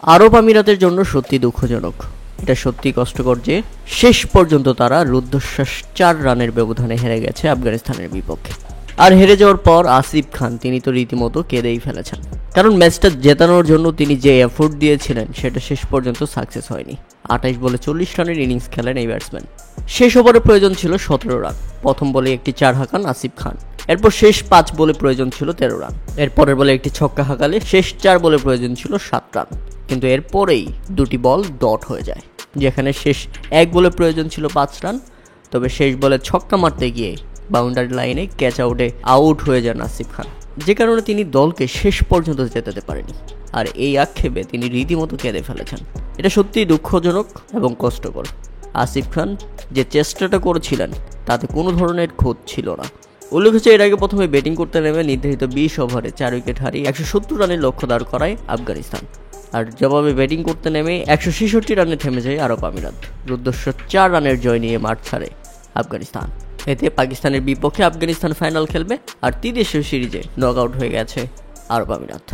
আরব আমিরাতের জন্য সত্যি দুঃখজনক। এটা সত্যি কষ্টকর যে শেষ পর্যন্ত তারা রুদ্ধশ্বাস 4 রানের ব্যবধানে হেরে গেছে আফগানিস্তানের বিপক্ষে। আর হেরে যাওয়ার পর আসিফ খান তিনি তো রীতিমতো কেঁদেই ফেলেছেন, কারণ ম্যাচটা জেতানোর জন্য তিনি যে এফোর্ট দিয়েছিলেন সেটা শেষ পর্যন্ত সাকসেস হয়নি। 28 বলে 40 রানের ইনিংস খেলেন এই ব্যাটসম্যান। শেষ ওভারে প্রয়োজন ছিল 17 রান। প্রথম বলে একটি 4 হাঁকান আসিফ খান। এরপর শেষ 5 বলে প্রয়োজন ছিল 13 রান। এরপরের বলে একটি ছক্কা হাঁকালে শেষ 4 বলে প্রয়োজন ছিল 7 রান। কিন্তু এরপরেই দুটি বল ডট হয়ে যায়, যেখানে শেষ 1 বলে প্রয়োজন ছিল 5 রান। তবে শেষ বলে ছক্কা মারতে গিয়ে বাউন্ডারি লাইনে ক্যাচ আউটে আউট হয়ে যান আসিফ খান, যে কারণে তিনি দলকে শেষ পর্যন্ত জেতাতে পারেনি। আর এই আক্ষেপে তিনি রীতিমতো কেঁদে ফেলেছেন। এটা সত্যিই দুঃখজনক এবং কষ্টকর। আসিফ খান যে চেষ্টাটা করেছিলেন তাতে কোনো ধরনের খোঁজ ছিল না। উল্লেখ হচ্ছে, এর আগে প্রথমে ব্যাটিং করতে নেমে নির্ধারিত 20 ওভারে 4 উইকেট হারিয়ে 170 রানের লক্ষ্য দাঁড় করায় আফগানিস্তান। আর জবাবে ব্যাটিং করতে নেমে 166 রানে থেমে যায় আরব আমিরাত। রুদ্ধশ্বাস 4 রানের জয় নিয়ে মাঠ ছাড়ে আফগানিস্তান। এতে পাকিস্তানের বিপক্ষে আফগানিস্তান ফাইনাল খেলবে, আর ত্রিদেশীয় সিরিজে নক আউট হয়ে গেছে আরব আমিরাত।